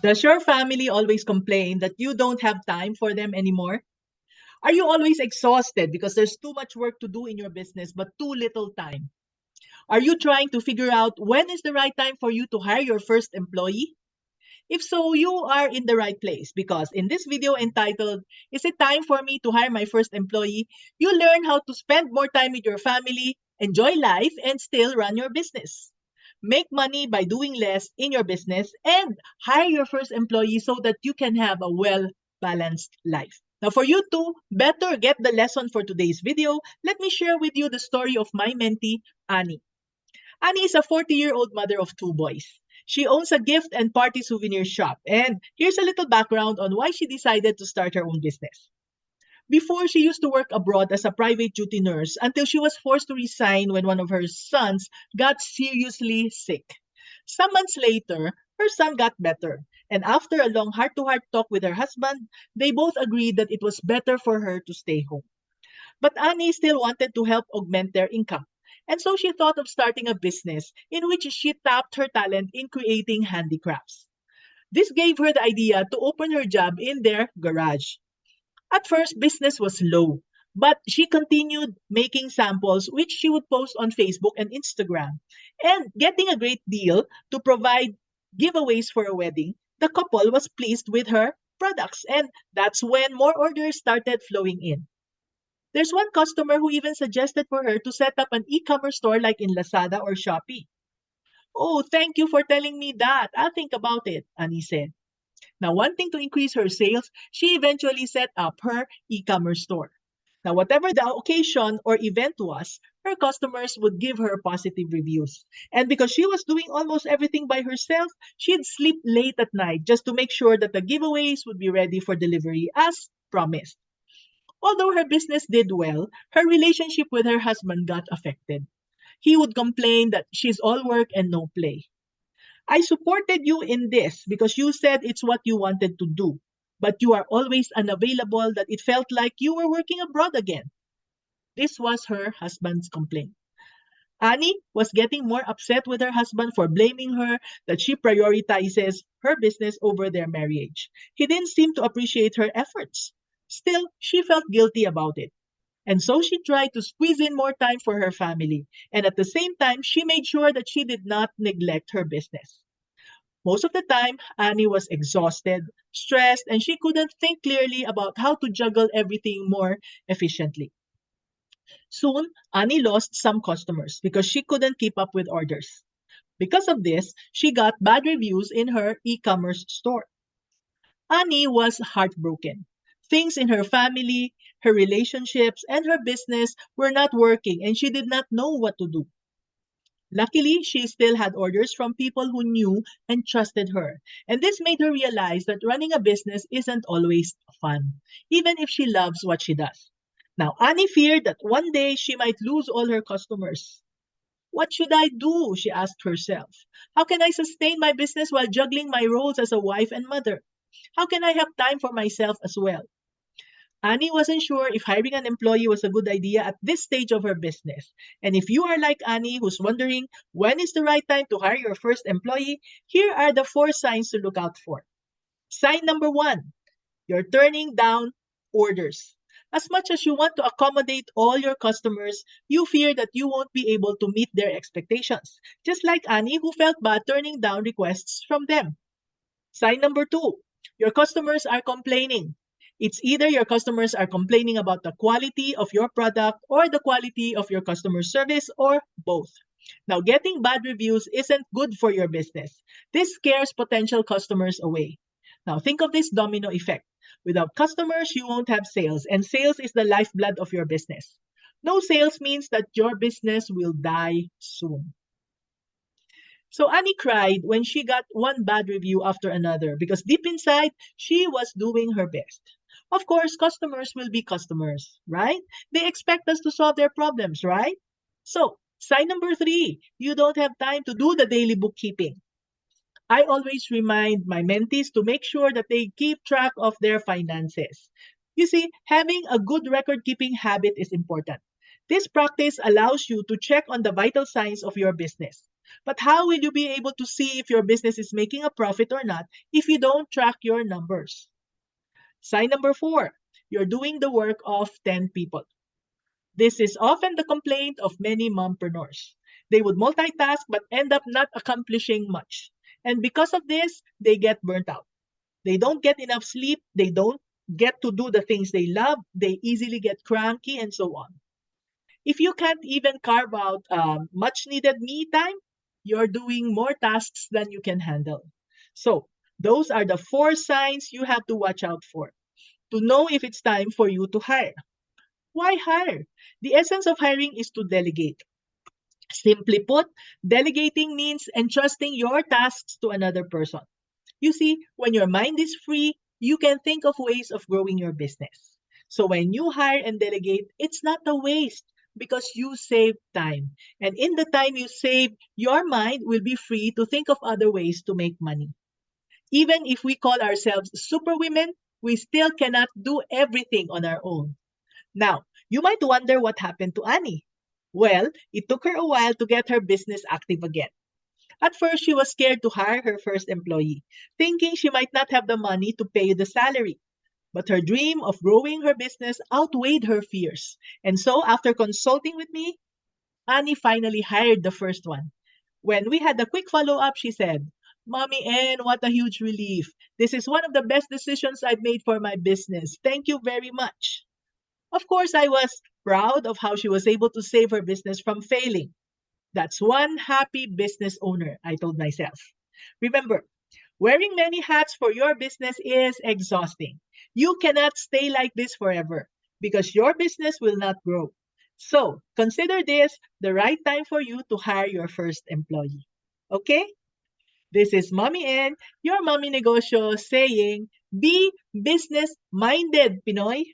Does your family always complain that you don't have time for them anymore? Are you always exhausted because there's too much work to do in your business but too little time? Are you trying to figure out when is the right time for you to hire your first employee? If so, you are in the right place because in this video entitled, Is it time for me to hire my first employee? You learn how to spend more time with your family, enjoy life, and still run your business. Make money by doing less in your business and hire your first employee so that you can have a well balanced life. Now, for you to better get the lesson for today's video, let me share with you the story of my mentee, Annie. Annie is a 40-year-old mother of two boys. She owns a gift and party souvenir shop. And here's a little background on why she decided to start her own business. Before, she used to work abroad as a private duty nurse until she was forced to resign when one of her sons got seriously sick. Some months later, her son got better. And after a long heart to heart talk with her husband, they both agreed that it was better for her to stay home. But Annie still wanted to help augment their income. And so she thought of starting a business in which she tapped her talent in creating handicrafts. This gave her the idea to open her job in their garage. At first, business was low, but she continued making samples which she would post on Facebook and Instagram. And getting a great deal to provide giveaways for a wedding, the couple was pleased with her products. And that's when more orders started flowing in. There's one customer who even suggested for her to set up an e-commerce store like in Lazada or Shopee. Oh, thank you for telling me that. I'll think about it, Annie said. Now, wanting to increase her sales, she eventually set up her e-commerce store. Now, whatever the occasion or event was, her customers would give her positive reviews. And because she was doing almost everything by herself, she'd sleep late at night just to make sure that the giveaways would be ready for delivery as promised. Although her business did well, her relationship with her husband got affected. He would complain that she's all work and no play. I supported you in this because you said it's what you wanted to do, but you are always unavailable that it felt like you were working abroad again. This was her husband's complaint. Annie was getting more upset with her husband for blaming her that she prioritizes her business over their marriage. He didn't seem to appreciate her efforts. Still, she felt guilty about it. And so she tried to squeeze in more time for her family. And at the same time, she made sure that she did not neglect her business. Most of the time, Annie was exhausted, stressed, and she couldn't think clearly about how to juggle everything more efficiently. Soon, Annie lost some customers because she couldn't keep up with orders. Because of this, she got bad reviews in her e commerce store. Annie was heartbroken. Things in her family, her relationships, and her business were not working, and she did not know what to do. Luckily, she still had orders from people who knew and trusted her. And this made her realize that running a business isn't always fun, even if she loves what she does. Now, Annie feared that one day she might lose all her customers. What should I do? She asked herself. How can I sustain my business while juggling my roles as a wife and mother? How can I have time for myself as well? Annie wasn't sure if hiring an employee was a good idea at this stage of her business. And if you are like Annie, who's wondering when is the right time to hire your first employee, here are the four signs to look out for. Sign number one, you're turning down orders. As much as you want to accommodate all your customers, you fear that you won't be able to meet their expectations, just like Annie, who felt bad turning down requests from them. Sign number two, your customers are complaining. It's either your customers are complaining about the quality of your product or the quality of your customer service or both. Now, getting bad reviews isn't good for your business. This scares potential customers away. Now, think of this domino effect. Without customers, you won't have sales, and sales is the lifeblood of your business. No sales means that your business will die soon. So Annie cried when she got one bad review after another because deep inside, she was doing her best. Of course, customers will be customers, right? They expect us to solve their problems, right? So, sign number three, you don't have time to do the daily bookkeeping. I always remind my mentees to make sure that they keep track of their finances. You see, having a good record keeping habit is important. This practice allows you to check on the vital signs of your business. But how will you be able to see if your business is making a profit or not if you don't track your numbers? Sign number 4, you're doing the work of 10 people. This is often the complaint of many mompreneurs. They would multitask but end up not accomplishing much. And because of this, they get burnt out. They don't get enough sleep. They don't get to do the things they love. They easily get cranky and so on. If you can't even carve out much needed me time, you're doing more tasks than you can handle. So, those are the 4 signs you have to watch out for to know if it's time for you to hire. Why hire? The essence of hiring is to delegate. Simply put, delegating means entrusting your tasks to another person. You see, when your mind is free, you can think of ways of growing your business. So when you hire and delegate, it's not a waste because you save time. And in the time you save, your mind will be free to think of other ways to make money. Even if we call ourselves superwomen, we still cannot do everything on our own. Now, you might wonder what happened to Annie. Well, it took her a while to get her business active again. At first, she was scared to hire her first employee, thinking she might not have the money to pay the salary. But her dream of growing her business outweighed her fears. And so, after consulting with me, Annie finally hired the first one. When we had a quick follow up, she said, Mommy Ann, what a huge relief. This is one of the best decisions I've made for my business. Thank you very much. Of course, I was proud of how she was able to save her business from failing. That's one happy business owner, I told myself. Remember, wearing many hats for your business is exhausting. You cannot stay like this forever because your business will not grow. So, consider this the right time for you to hire your first employee. Okay? This is Mommy N, your Mommy Negosyo, saying, be business minded, Pinoy.